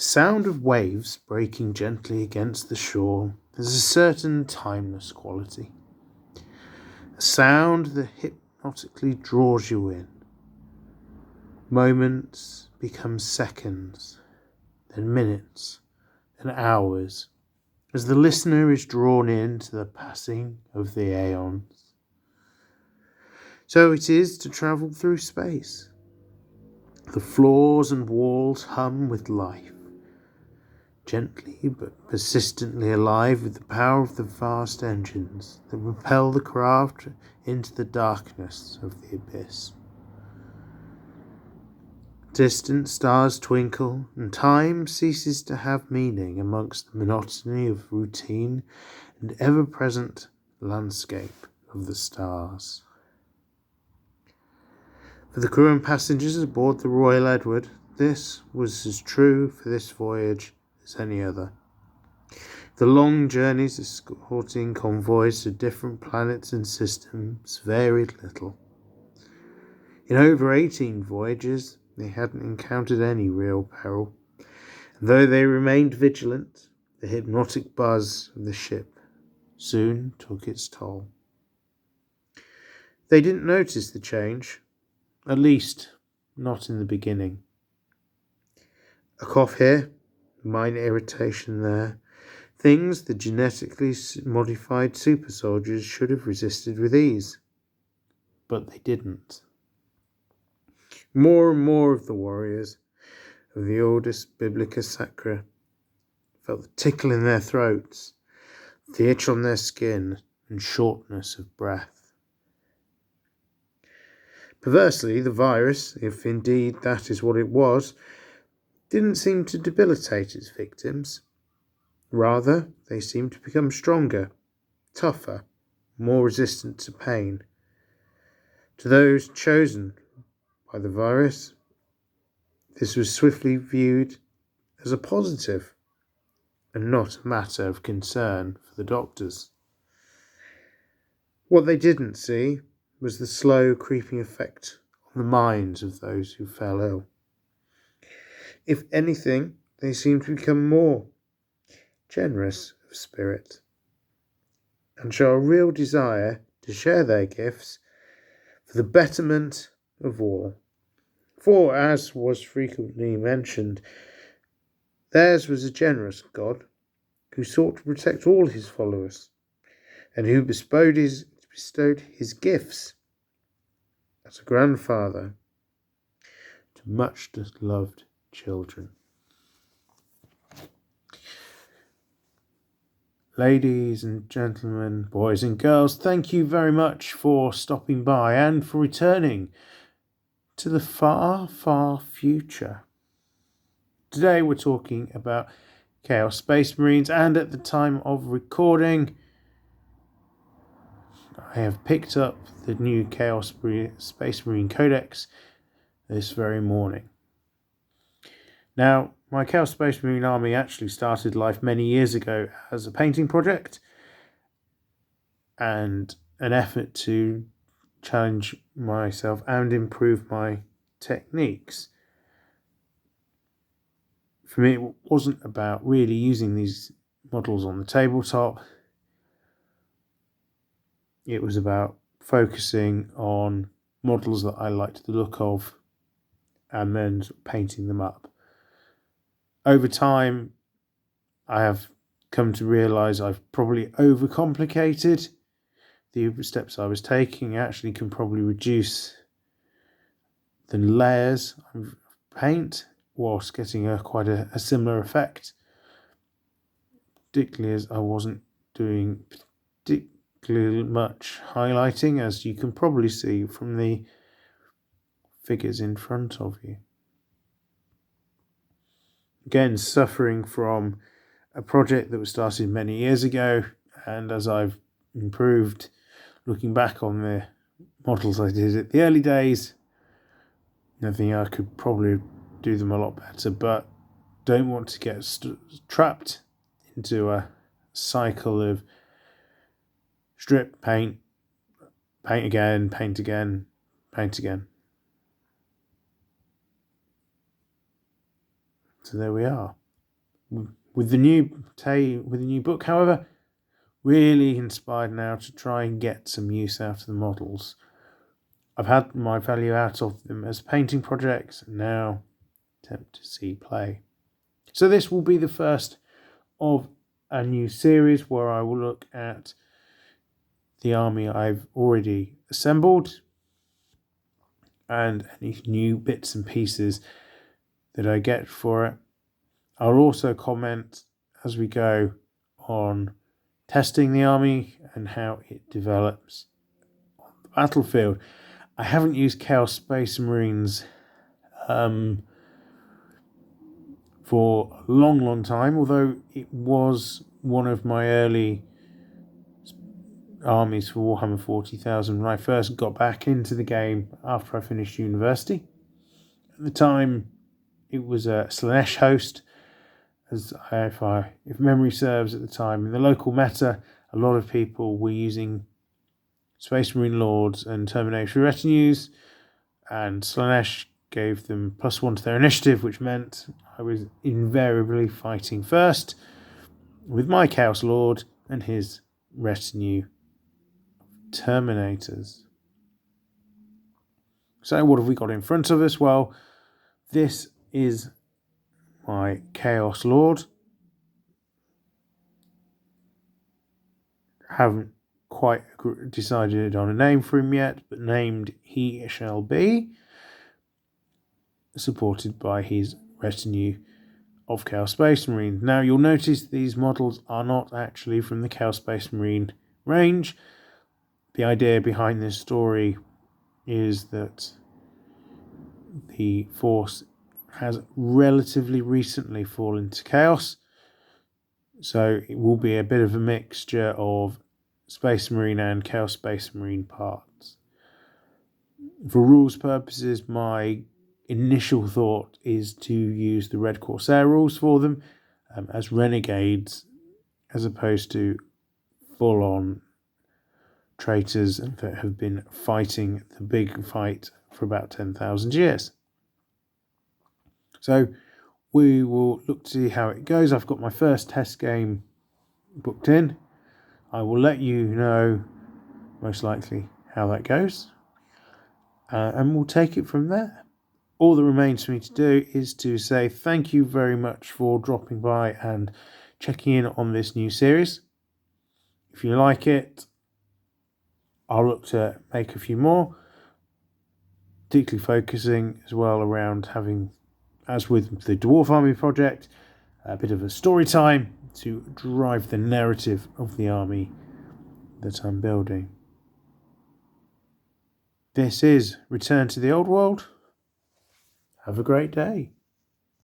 sound of waves breaking gently against the shore has a certain timeless quality. A sound that hypnotically draws you in. Moments become seconds, then minutes, and hours, as the listener is drawn into the passing of the aeons. So it is to travel through space. The floors and walls hum with life, gently but persistently alive with the power of the vast engines that propel the craft into the darkness of the abyss. Distant stars twinkle, and time ceases to have meaning amongst the monotony of routine and ever-present landscape of the stars. For the crew and passengers aboard the Royal Edward, this was as true for this voyage as any other. The long journeys escorting convoys to different planets and systems varied little. In over 18 voyages, they hadn't encountered any real peril, and though they remained vigilant, the hypnotic buzz of the ship soon took its toll. They didn't notice the change, at least not in the beginning. A cough here, minor irritation there, things the genetically modified super soldiers should have resisted with ease. But they didn't. More and more of the warriors of the Ordis Biblica Sacra felt the tickle in their throats, the itch on their skin, and shortness of breath. Perversely, the virus, if indeed that is what it was, didn't seem to debilitate its victims. Rather, they seemed to become stronger, tougher, more resistant to pain. To those chosen by the virus, this was swiftly viewed as a positive and not a matter of concern for the doctors. What they didn't see was the slow creeping effect on the minds of those who fell ill. If anything, they seemed to become more generous of spirit and show a real desire to share their gifts for the betterment of all. For, as was frequently mentioned, theirs was a generous God who sought to protect all his followers and who bestowed his gifts as a grandfather to much loved children. Ladies and gentlemen, boys and girls, thank you very much for stopping by and for returning to the far, far future. Today we're talking about Chaos Space Marines, and at the time of recording, I have picked up the new Chaos Space Marine Codex this very morning. Now, my Chaos Space Marine army actually started life many years ago as a painting project and an effort to challenge myself and improve my techniques. For me, it wasn't about really using these models on the tabletop. It was about focusing on models that I liked the look of and then painting them up. Over time, I have come to realise I've probably overcomplicated the steps I was taking. I actually can probably reduce the layers of paint whilst getting quite a similar effect, particularly as I wasn't doing particularly much highlighting, as you can probably see from the figures in front of you. Again, suffering from a project that was started many years ago, and as I've improved, looking back on the models I did at the early days, I think I could probably do them a lot better, but don't want to get trapped into a cycle of strip, paint, paint again, paint again, paint again. So there we are. with the new book, however, really inspired now to try and get some use out of the models. I've had my value out of them as painting projects, and now attempt to see play. So this will be the first of a new series where I will look at the army I've already assembled and any new bits and pieces that I get for it. I'll also comment as we go on testing the army and how it develops on the battlefield. I haven't used Chaos Space Marines for a long time, although it was one of my early armies for Warhammer 40,000 when I first got back into the game after I finished university. At the time, it was a Slaanesh host, as if memory serves at the time. In the local meta, a lot of people were using Space Marine Lords and Terminatory Retinues, and Slaanesh gave them +1 to their initiative, which meant I was invariably fighting first with my Chaos Lord and his retinue Terminators. So what have we got in front of us? Well, this is my Chaos Lord. Haven't quite decided on a name for him yet, but named he shall be, supported by his retinue of Chaos Space Marine. Now you'll notice these models are not actually from the Chaos Space Marine range. The idea behind this story is that the Force has relatively recently fallen to Chaos, so it will be a bit of a mixture of Space Marine and Chaos Space Marine parts. For rules purposes, my initial thought is to use the Red Corsair rules for them as renegades, as opposed to full-on traitors that have been fighting the big fight for about 10,000 years. So we will look to see how it goes. I've got my first test game booked in. I will let you know, most likely, how that goes. And we'll take it from there. All that remains for me to do is to say thank you very much for dropping by and checking in on this new series. If you like it, I'll look to make a few more, particularly focusing as well around having, as with the Dwarf Army project, a bit of a story time to drive the narrative of the army that I'm building. This is Return to the Old World. Have a great day.